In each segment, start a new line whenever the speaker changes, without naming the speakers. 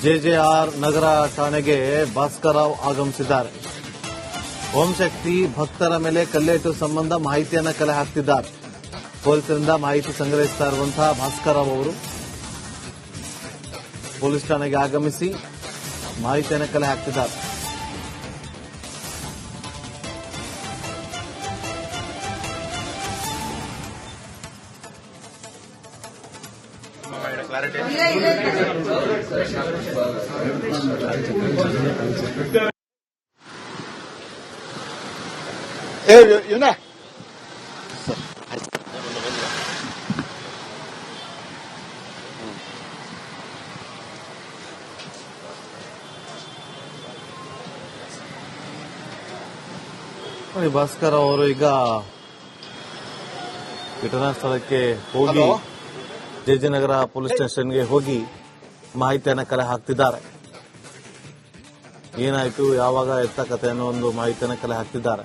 ಜೆಜೆಆರ್ ನಗರ ಠಾಣೆಗೆ ಭಾಸ್ಕರರಾವ್ ಆಗಮಿಸಿದ್ದಾರೆ. ಓಂ ಶಕ್ತಿ ಭಕ್ತರ ಮೇಲೆ ಕಲ್ಲೇಟು ಸಂಬಂಧ ಮಾಹಿತಿಯನ್ನು ಕಲೆ ಹಾಕ್ತಿದ್ದಾರೆ. ಪೊಲೀಸರಿಂದ ಮಾಹಿತಿ ಸಂಗ್ರಹಿಸ್ತಾ ಇರುವಂತಹ ಭಾಸ್ಕರರಾವ್ ಅವರು ಪೊಲೀಸ್ ಠಾಣೆಗೆ ಆಗಮಿಸಿ ಮಾಹಿತಿಯನ್ನು ಕಲೆ ಹಾಕ್ತಿದ್ದಾರೆ. ಭಾಸ್ಕರ್ ಅವರು ಈಗ ಘಟನಾ ಸ್ಥಳಕ್ಕೆ ಹೋಗಿ ಜೆಜೆನಗರ ಪೊಲೀಸ್ ಸ್ಟೇಷನ್ಗೆ ಹೋಗಿ ಮಾಹಿತಿಯನ್ನು ಕಲೆ ಹಾಕ್ತಿದ್ದಾರೆ. ಏನಾಯ್ತು, ಯಾವಾಗ ಎತ್ತ ಕಥೆ ಅನ್ನೋ ಒಂದು ಮಾಹಿತಿಯನ್ನು ಕಲೆ ಹಾಕ್ತಿದ್ದಾರೆ.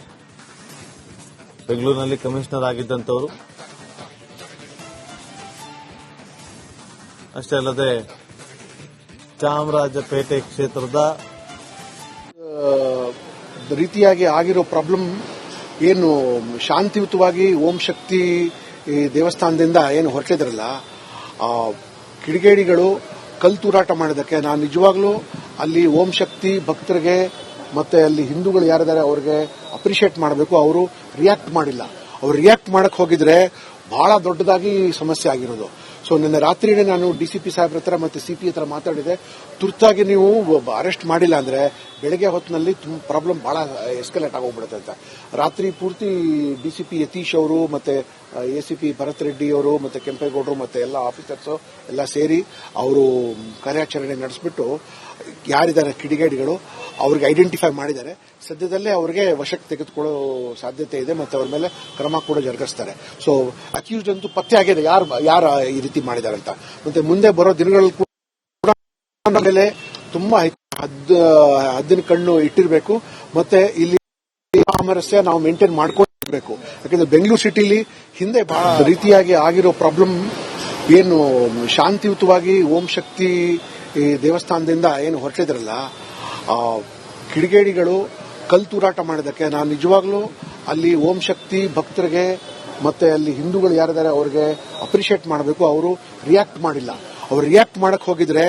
ಬೆಂಗಳೂರಿನಲ್ಲಿ ಕಮಿಷನರ್ ಆಗಿದ್ದಂಥವರು, ಅಷ್ಟೇ ಅಲ್ಲದೆ ಚಾಮರಾಜಪೇಟೆ ಕ್ಷೇತ್ರದ
ರೀತಿಯಾಗಿ ಆಗಿರೋ ಪ್ರಾಬ್ಲಮ್ ಏನು ಶಾಂತಿಯುತವಾಗಿ ಓಂ ಶಕ್ತಿ ದೇವಸ್ಥಾನದಿಂದ ಏನು ಹೊರಟಿದ್ರಲ್ಲ, ಕಿಡಿಗೇಡಿಗಳು ಕಲ್ತೂರಾಟ ಮಾಡೋದಕ್ಕೆ ನಾನು ನಿಜವಾಗ್ಲೂ ಅಲ್ಲಿ ಓಂ ಶಕ್ತಿ ಭಕ್ತರಿಗೆ ಮತ್ತೆ ಅಲ್ಲಿ ಹಿಂದೂಗಳು ಯಾರಿದ್ದಾರೆ ಅವ್ರಿಗೆ ಅಪ್ರಿಷಿಯೇಟ್ ಮಾಡಬೇಕು. ಅವರು ರಿಯಾಕ್ಟ್ ಮಾಡಿಲ್ಲ. ಅವ್ರು ರಿಯಾಕ್ಟ್ ಮಾಡಕ್ ಹೋಗಿದ್ರೆ ಬಹಳ ದೊಡ್ಡದಾಗಿ ಸಮಸ್ಯೆ ಆಗಿರೋದು. ಸೊ ನಿನ್ನೆ ರಾತ್ರಿನೇ ನಾನು ಡಿಸಿಪಿ ಸಾಹೇಬ್ರ ಹತ್ರ ಮತ್ತೆ ಸಿಪಿ ಹತ್ರ ಮಾತಾಡಿದೆ. ತುರ್ತಾಗಿ ನೀವು ಅರೆಸ್ಟ್ ಮಾಡಿಲ್ಲ ಅಂದ್ರೆ ಬೆಳಗ್ಗೆ ಹೊತ್ತಿನಲ್ಲಿ ಪ್ರಾಬ್ಲಮ್ ಬಹಳ ಎಸ್ಕಲೇಟ್ ಆಗೋಗ್ಬಿಡುತ್ತೆ ಅಂತ. ರಾತ್ರಿ ಪೂರ್ತಿ ಡಿಸಿಪಿ ಯತೀಶ್ ಅವರು ಮತ್ತೆ ಎಸಿಪಿ ಭರತ್ ರೆಡ್ಡಿ ಅವರು ಮತ್ತೆ ಕೆಂಪೇಗೌಡರು ಮತ್ತೆ ಎಲ್ಲ ಆಫೀಸರ್ಸ್ ಎಲ್ಲ ಸೇರಿ ಅವರು ಕಾರ್ಯಾಚರಣೆ ನಡೆಸಿಬಿಟ್ಟು ಯಾರಿದ್ದಾರೆ ಕಿಡಿಗೇಡಿಗಳು ಅವ್ರಿಗೆ ಐಡೆಂಟಿಫೈ ಮಾಡಿದ್ದಾರೆ. ಸದ್ಯದಲ್ಲೇ ಅವ್ರಿಗೆ ವಶಕ್ಕೆ ತೆಗೆದುಕೊಳ್ಳೋ ಸಾಧ್ಯತೆ ಇದೆ ಮತ್ತೆ ಅವ್ರ ಮೇಲೆ ಕ್ರಮ ಕೂಡ ಜರುಗಿಸ್ತಾರೆ. ಸೊ ಅಕ್ಯೂಸ್ಡ್ ಅಂತೂ ಪತ್ತೆ ಆಗಿದೆ ಯಾರು ಈ ರೀತಿ ಮಾಡಿದ್ದಾರೆ ಅಂತ. ಮತ್ತೆ ಮುಂದೆ ಬರೋ ದಿನಗಳಲ್ಲಿ ಕೂಡ ಮೇಲೆ ತುಂಬಾ ಹದ್ದಿನ ಕಣ್ಣು ಇಟ್ಟಿರಬೇಕು. ಮತ್ತೆ ಇಲ್ಲಿ ಸಾಮರಸ್ಯ ನಾವು ಮೇಂಟೈನ್ ಮಾಡ್ಕೊಂಡಿರ್ಬೇಕು. ಯಾಕಂದ್ರೆ ಬೆಂಗಳೂರು ಸಿಟಿಲಿ ಹಿಂದೆ ಬಹಳ ರೀತಿಯಾಗಿ ಆಗಿರೋ ಪ್ರಾಬ್ಲಮ್ ಏನು ಶಾಂತಿಯುತವಾಗಿ ಓಂ ಶಕ್ತಿ ದೇವಸ್ಥಾನದಿಂದ ಏನು ಹೊರಟಿದ್ರಲ್ಲ, ಕಿಡಿಗೇಡಿಗಳು ಕಲ್ತೂರಾಟ ಮಾಡೋದಕ್ಕೆ ನಾನು ನಿಜವಾಗ್ಲೂ ಅಲ್ಲಿ ಓಂ ಶಕ್ತಿ ಭಕ್ತರಿಗೆ ಮತ್ತೆ ಅಲ್ಲಿ ಹಿಂದೂಗಳು ಯಾರಿದ್ದಾರೆ ಅವ್ರಿಗೆ ಅಪ್ರಿಷಿಯೇಟ್ ಮಾಡಬೇಕು. ಅವರು ರಿಯಾಕ್ಟ್ ಮಾಡಿಲ್ಲ. ಅವ್ರು ರಿಯಾಕ್ಟ್ ಮಾಡಕ್ ಹೋಗಿದ್ರೆ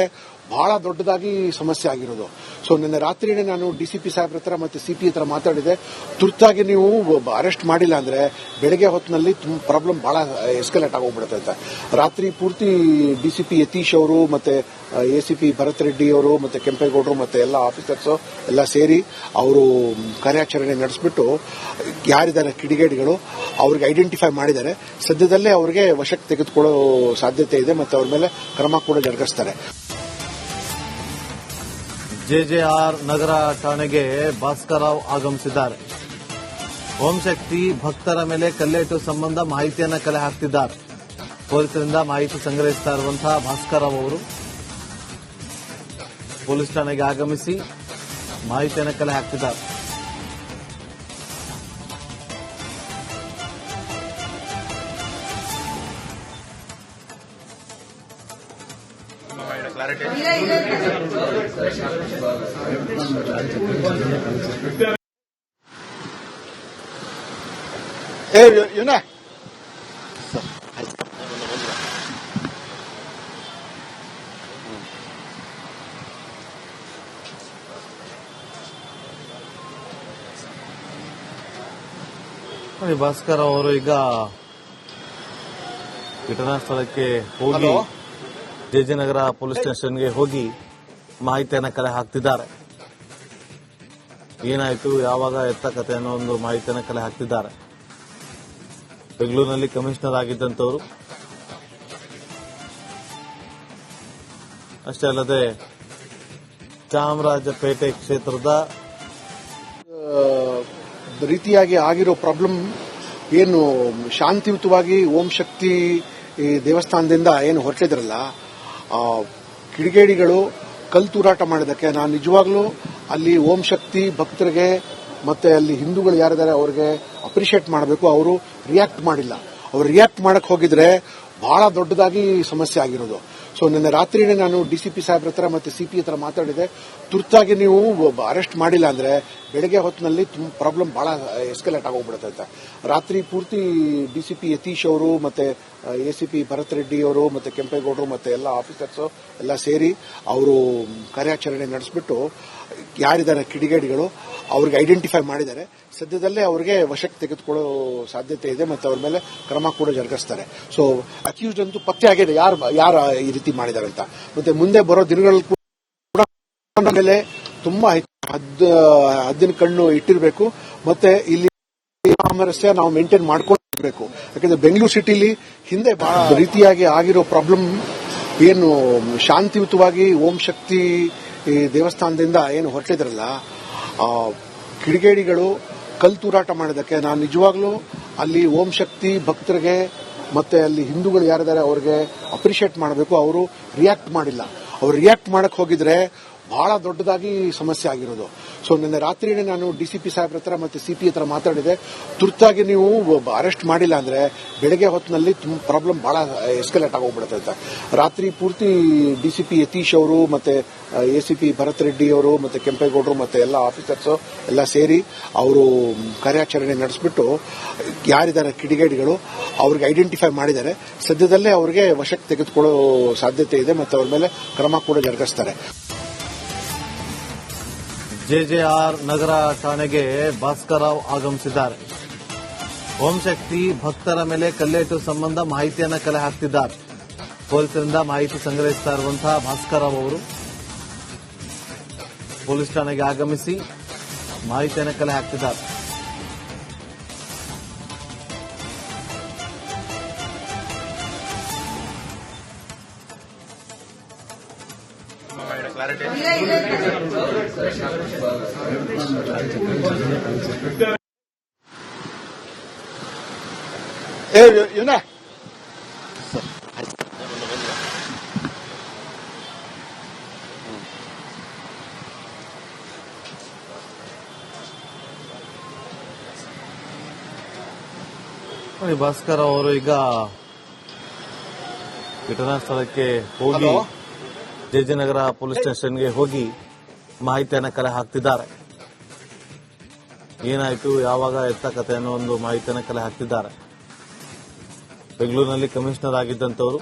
ಬಹಳ ದೊಡ್ಡದಾಗಿ ಸಮಸ್ಯೆ ಆಗಿರೋದು. ಸೊ ನಿನ್ನೆ ರಾತ್ರಿನೇ ನಾನು ಡಿಸಿಪಿ ಸಾಹೇಬ್ರ ಹತ್ರ ಮತ್ತೆ ಸಿಪಿ ಹತ್ರ ಮಾತಾಡಿದೆ. ತುರ್ತಾಗಿ ನೀವು ಅರೆಸ್ಟ್ ಮಾಡಿಲ್ಲ ಅಂದ್ರೆ ಬೆಳಗ್ಗೆ ಹೊತ್ತಿನಲ್ಲಿ ಪ್ರಾಬ್ಲಮ್ ಬಹಳ ಎಸ್ಕಲೇಟ್ ಆಗೋಗ್ಬಿಡುತ್ತೆ ಅಂತ. ರಾತ್ರಿ ಪೂರ್ತಿ ಡಿಸಿಪಿ ಯತೀಶ್ ಅವರು ಮತ್ತೆ ಎಸಿಪಿ ಭರತ್ ರೆಡ್ಡಿ ಅವರು ಮತ್ತೆ ಕೆಂಪೇಗೌಡರು ಮತ್ತೆ ಎಲ್ಲ ಆಫೀಸರ್ಸ್ ಎಲ್ಲ ಸೇರಿ ಅವರು ಕಾರ್ಯಾಚರಣೆ ನಡೆಸಿಬಿಟ್ಟು ಯಾರಿದ್ದಾರೆ ಕಿಡಿಗೇಡಿಗಳು ಅವ್ರಿಗೆ ಐಡೆಂಟಿಫೈ ಮಾಡಿದ್ದಾರೆ. ಸದ್ಯದಲ್ಲೇ ಅವ್ರಿಗೆ ವಶಕ್ಕೆ ತೆಗೆದುಕೊಳ್ಳೋ ಸಾಧ್ಯತೆ ಇದೆ ಮತ್ತೆ ಅವ್ರ ಮೇಲೆ ಕ್ರಮ ಕೂಡ ಜರುಗಿಸ್ತಾರೆ.
ಜೆಜೆಆರ್ ನಗರ ಠಾಣೆಗೆ ಭಾಸ್ಕರರಾವ್ ಆಗಮಿಸಿದ್ದಾರೆ. ಓಂ ಶಕ್ತಿ ಭಕ್ತರ ಮೇಲೆ ಕಲ್ಲೇಟು ಸಂಬಂಧ ಮಾಹಿತಿಯನ್ನು ಕಲೆ ಹಾಕ್ತಿದ್ದಾರೆ. ಪೊಲೀಸರಿಂದ ಮಾಹಿತಿ ಸಂಗ್ರಹಿಸ್ತಾ ಇರುವಂತಹ ಭಾಸ್ಕರರಾವ್ ಅವರು ಪೊಲೀಸ್ ಠಾಣೆಗೆ ಆಗಮಿಸಿ ಮಾಹಿತಿಯನ್ನು ಕಲೆ ಹಾಕ್ತಿದ್ದಾರೆ. ಭಾಸ್ಕರ್ ಅವರು ಈಗ ಘಟನಾ ಸ್ಥಳಕ್ಕೆ ಹೋಗಿ ಜೆಜೆನಗರ ಪೊಲೀಸ್ ಸ್ಟೇಷನ್ಗೆ ಹೋಗಿ ಮಾಹಿತಿಯನ್ನು ಕಲೆ ಹಾಕ್ತಿದ್ದಾರೆ. ಏನಾಯ್ತು, ಯಾವಾಗ ಎತ್ತ ಕಥೆ ಅನ್ನೋ ಒಂದು ಮಾಹಿತಿಯನ್ನು ಕಲೆ ಹಾಕ್ತಿದ್ದಾರೆ. ಬೆಂಗಳೂರಿನಲ್ಲಿ ಕಮಿಷನರ್ ಆಗಿದ್ದಂಥವರು, ಅಷ್ಟೇ ಅಲ್ಲದೆ ಚಾಮರಾಜಪೇಟೆ ಕ್ಷೇತ್ರದ
ರೀತಿಯಾಗಿ ಆಗಿರೋ ಪ್ರಾಬ್ಲಮ್ ಏನು ಶಾಂತಿಯುತವಾಗಿ ಓಂ ಶಕ್ತಿ ದೇವಸ್ಥಾನದಿಂದ ಏನು ಹೊರಟಿದ್ರಲ್ಲ, ಕಿಡಿಗೇಡಿಗಳು ಕಲ್ತೂರಾಟ ಮಾಡೋದಕ್ಕೆ ನಾನು ನಿಜವಾಗ್ಲೂ ಅಲ್ಲಿ ಓಂ ಶಕ್ತಿ ಭಕ್ತರಿಗೆ ಮತ್ತೆ ಅಲ್ಲಿ ಹಿಂದೂಗಳು ಯಾರಿದ್ದಾರೆ ಅವ್ರಿಗೆ ಅಪ್ರಿಷಿಯೇಟ್ ಮಾಡಬೇಕು. ಅವರು ರಿಯಾಕ್ಟ್ ಮಾಡಿಲ್ಲ. ಅವ್ರು ರಿಯಾಕ್ಟ್ ಮಾಡಕ್ ಹೋಗಿದ್ರೆ ಬಹಳ ದೊಡ್ಡದಾಗಿ ಸಮಸ್ಯೆ ಆಗಿರೋದು. ಸೊ ನಿನ್ನೆ ರಾತ್ರಿನೇ ನಾನು ಡಿಸಿಪಿ ಸಾಹೇಬ್ರ ಹತ್ರ ಮತ್ತೆ ಸಿಪಿ ಹತ್ರ ಮಾತಾಡಿದೆ. ತುರ್ತಾಗಿ ನೀವು ಅರೆಸ್ಟ್ ಮಾಡಿಲ್ಲ ಅಂದ್ರೆ ಬೆಳಗ್ಗೆ ಹೊತ್ತಿನಲ್ಲಿ ಪ್ರಾಬ್ಲಮ್ ಬಹಳ ಎಸ್ಕಲೇಟ್ ಆಗೋಗ್ಬಿಡುತ್ತೆ ಅಂತ. ರಾತ್ರಿ ಪೂರ್ತಿ ಡಿಸಿಪಿ ಯತೀಶ್ ಅವರು ಮತ್ತೆ ಎಸಿಪಿ ಭರತ್ ರೆಡ್ಡಿ ಅವರು ಮತ್ತೆ ಕೆಂಪೇಗೌಡರು ಮತ್ತೆ ಎಲ್ಲ ಆಫೀಸರ್ಸ್ ಎಲ್ಲ ಸೇರಿ ಅವರು ಕಾರ್ಯಾಚರಣೆ ನಡೆಸಿಬಿಟ್ಟು ಯಾರಿದ್ದಾರೆ ಕಿಡಿಗೇಡಿಗಳು ಅವ್ರಿಗೆ ಐಡೆಂಟಿಫೈ ಮಾಡಿದ್ದಾರೆ. ಸದ್ಯದಲ್ಲೇ ಅವರಿಗೆ ವಶಕ್ಕೆ ತೆಗೆದುಕೊಳ್ಳೋ ಸಾಧ್ಯತೆ ಇದೆ ಮತ್ತು ಅವ್ರ ಮೇಲೆ ಕ್ರಮ ಕೂಡ ಜರುಗಿಸ್ತಾರೆ. ಸೊ ಅಕ್ಯೂಸ್ಡ್ ಅಂತೂ ಪತ್ತೆ ಆಗಿದೆ ಯಾರು ಈ ರೀತಿ ಮಾಡಿದ್ದಾರೆ ಅಂತ. ಮತ್ತೆ ಮುಂದೆ ಬರೋ ದಿನಗಳಲ್ಲಿ ಕೂಡ ಮೇಲೆ ತುಂಬಾ ಹದ್ದಿನ ಕಣ್ಣು ಇಟ್ಟಿರಬೇಕು ಮತ್ತೆ ಇಲ್ಲಿ ಸಾಮರಸ್ಯ ನಾವು ಮೇಂಟೈನ್ ಮಾಡ್ಕೊಂಡಿರ್ಬೇಕು. ಯಾಕಂದ್ರೆ ಬೆಂಗಳೂರು ಸಿಟಿಲಿ ಹಿಂದೆ ಬಹಳ ರೀತಿಯಾಗಿ ಆಗಿರೋ ಪ್ರಾಬ್ಲಮ್ ಏನು ಶಾಂತಿಯುತವಾಗಿ ಓಂ ಶಕ್ತಿ ಈ ದೇವಸ್ಥಾನದಿಂದ ಏನು ಹೊರಟಿದ್ರಲ್ಲ ಕಿಡಿಗೇಡಿಗಳು ಕಲ್ತೂರಾಟ ಮಾಡೋದಕ್ಕೆ ನಾನು ನಿಜವಾಗ್ಲೂ ಅಲ್ಲಿ ಓಂ ಶಕ್ತಿ ಭಕ್ತರಿಗೆ ಮತ್ತೆ ಅಲ್ಲಿ ಹಿಂದೂಗಳು ಯಾರಿದ್ದಾರೆ ಅವ್ರಿಗೆ ಅಪ್ರಿಷಿಯೇಟ್ ಮಾಡಬೇಕು. ಅವರು ರಿಯಾಕ್ಟ್ ಮಾಡಿಲ್ಲ. ಅವ್ರು ರಿಯಾಕ್ಟ್ ಮಾಡಕ್ ಹೋಗಿದ್ರೆ ಬಹಳ ದೊಡ್ಡದಾಗಿ ಸಮಸ್ಯೆ ಆಗಿರೋದು. ಸೊ ನಿನ್ನೆ ರಾತ್ರಿನೇ ನಾನು ಡಿಸಿಪಿ ಸಾಹೇಬ್ರ ಹತ್ರ ಮತ್ತೆ ಸಿಪಿ ಹತ್ರ ಮಾತಾಡಿದೆ. ತುರ್ತಾಗಿ ನೀವು ಅರೆಸ್ಟ್ ಮಾಡಿಲ್ಲ ಅಂದ್ರೆ ಬೆಳಗ್ಗೆ ಹೊತ್ತಿನಲ್ಲಿ ಪ್ರಾಬ್ಲಮ್ ಬಹಳ ಎಸ್ಕಲೇಟ್ ಆಗೋಗ್ಬಿಡುತ್ತೆ ಅಂತ. ರಾತ್ರಿ ಪೂರ್ತಿ ಡಿಸಿಪಿ ಯತೀಶ್ ಅವರು ಮತ್ತೆ ಎಸಿಪಿ ಭರತ್ ರೆಡ್ಡಿ ಅವರು ಮತ್ತೆ ಕೆಂಪೇಗೌಡರು ಮತ್ತೆ ಎಲ್ಲ ಆಫೀಸರ್ಸ್ ಎಲ್ಲ ಸೇರಿ ಅವರು ಕಾರ್ಯಾಚರಣೆ ನಡೆಸಿಬಿಟ್ಟು ಯಾರಿದ್ದಾರೆ ಕಿಡಿಗೇಡಿಗಳು ಅವ್ರಿಗೆ ಐಡೆಂಟಿಫೈ ಮಾಡಿದ್ದಾರೆ. ಸದ್ಯದಲ್ಲೇ ಅವರಿಗೆ ವಶಕ್ಕೆ ತೆಗೆದುಕೊಳ್ಳೋ ಸಾಧ್ಯತೆ ಇದೆ ಮತ್ತು ಅವ್ರ ಮೇಲೆ ಕ್ರಮ ಕೂಡ ಜರುಗಿಸ್ತಾರೆ.
ಜೆಜೆಆರ್ ನಗರ ಠಾಣೆಗೆ ಭಾಸ್ಕರರಾವ್ ಆಗಮಿಸಿದ್ದಾರೆ. ಓಂ ಶಕ್ತಿ ಭಕ್ತರ ಮೇಲೆ ಕಲ್ಲೇಟು ಸಂಬಂಧ ಮಾಹಿತಿಯನ್ನು ಕಲೆ ಹಾಕ್ತಿದ್ದಾರೆ. ಪೊಲೀಸರಿಂದ ಮಾಹಿತಿ ಸಂಗ್ರಹಿಸ್ತಾ ಇರುವಂತಹ ಭಾಸ್ಕರರಾವ್ ಅವರು ಪೊಲೀಸ್ ಠಾಣೆಗೆ ಆಗಮಿಸಿ ಮಾಹಿತಿಯನ್ನು ಕಲೆ ಹಾಕ್ತಿದ್ದಾರೆ.
ಇವನೇ
ಭಾಸ್ಕರ್ ಅವರು ಈಗ ಘಟನಾ ಸ್ಥಳಕ್ಕೆ ಹೋಗಿ ಜೆಜೆನಗರ ಪೊಲೀಸ್ ಸ್ಟೇಷನ್ಗೆ ಹೋಗಿ ಮಾಹಿತಿಯನ್ನು ಕಲೆ ಹಾಕ್ತಿದ್ದಾರೆ. ಏನಾಯ್ತು, ಯಾವಾಗ ಎತ್ತ ಕಥೆ ಅನ್ನೋ ಒಂದು ಮಾಹಿತಿಯನ್ನು ಕಲೆ ಹಾಕ್ತಿದ್ದಾರೆ. ಬೆಂಗಳೂರಿನಲ್ಲಿ ಕಮಿಷನರ್ ಆಗಿದ್ದಂಥವರು,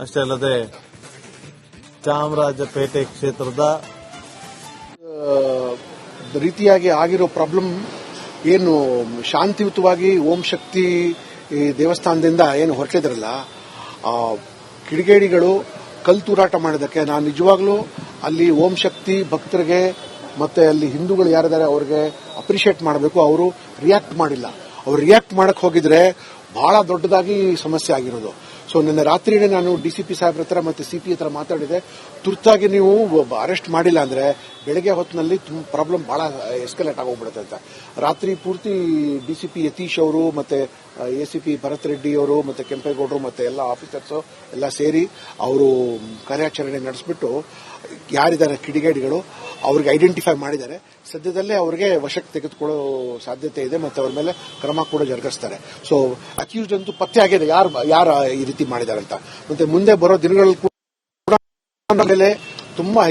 ಅಷ್ಟೇ ಅಲ್ಲದೆ ಚಾಮರಾಜಪೇಟೆ ಕ್ಷೇತ್ರದ
ರೀತಿಯಾಗಿ ಆಗಿರೋ ಪ್ರಾಬ್ಲಮ್ ಏನು ಶಾಂತಿಯುತವಾಗಿ ಓಂ ಶಕ್ತಿ ಈ ದೇವಸ್ಥಾನದಿಂದ ಏನು ಹೊರಟಿದ್ರಲ್ಲ ಕಿಡಿಗೇಡಿಗಳು ಕಲ್ತೂರಾಟ ಮಾಡೋದಕ್ಕೆ ನಾನು ನಿಜವಾಗ್ಲೂ ಅಲ್ಲಿ ಓಂ ಶಕ್ತಿ ಭಕ್ತರಿಗೆ ಮತ್ತೆ ಅಲ್ಲಿ ಹಿಂದೂಗಳು ಯಾರಿದ್ದಾರೆ ಅವ್ರಿಗೆ ಅಪ್ರಿಷಿಯೇಟ್ ಮಾಡಬೇಕು. ಅವರು ರಿಯಾಕ್ಟ್ ಮಾಡಿಲ್ಲ. ಅವ್ರು ರಿಯಾಕ್ಟ್ ಮಾಡಕ್ ಹೋಗಿದ್ರೆ ಬಹಳ ದೊಡ್ಡದಾಗಿ ಸಮಸ್ಯೆ ಆಗಿರೋದು. ಸೊ ನಿನ್ನೆ ರಾತ್ರಿನೇ ನಾನು ಡಿಸಿಪಿ ಸಾಹೇಬ್ರ ಹತ್ರ ಮತ್ತೆ ಸಿಪಿ ಹತ್ರ ಮಾತಾಡಿದೆ. ತುರ್ತಾಗಿ ನೀವು ಅರೆಸ್ಟ್ ಮಾಡಿಲ್ಲ ಅಂದ್ರೆ ಬೆಳಗ್ಗೆ ಹೊತ್ತಿನಲ್ಲಿ ಪ್ರಾಬ್ಲಮ್ ಬಹಳ ಎಸ್ಕಲೇಟ್ ಆಗೋಗ್ಬಿಡುತ್ತೆ ಅಂತ. ರಾತ್ರಿ ಪೂರ್ತಿ ಡಿಸಿಪಿ ಯತೀಶ್ ಅವರು ಮತ್ತೆ ಎಸಿಪಿ ಭರತ್ ರೆಡ್ಡಿ ಅವರು ಮತ್ತೆ ಕೆಂಪೇಗೌಡರು ಮತ್ತೆ ಎಲ್ಲ ಆಫೀಸರ್ಸ್ ಎಲ್ಲ ಸೇರಿ ಅವರು ಕಾರ್ಯಾಚರಣೆ ನಡೆಸಿಬಿಟ್ಟು ಯಾರಿದ್ದಾರೆ ಕಿಡಿಗೇಡಿಗಳು ಅವ್ರಿಗೆ ಐಡೆಂಟಿಫೈ ಮಾಡಿದ್ದಾರೆ. ಸದ್ಯದಲ್ಲೇ ಅವರಿಗೆ ವಶಕ್ಕೆ ತೆಗೆದುಕೊಳ್ಳೋ ಸಾಧ್ಯತೆ ಇದೆ ಮತ್ತು ಅವ್ರ ಮೇಲೆ ಕ್ರಮ ಕೂಡ ಜರುಗಿಸ್ತಾರೆ. ಸೊ ಅಕ್ಯೂಸ್ಡ್ ಅಂತೂ ಪತ್ತೆ ಆಗಿದೆ ಯಾರು ಈ ರೀತಿ ಮಾಡಿದ್ದಾರೆ ಅಂತ. ಮತ್ತೆ ಮುಂದೆ ಬರೋ ದಿನಗಳಲ್ಲಿ ಕೂಡ ತುಂಬಾ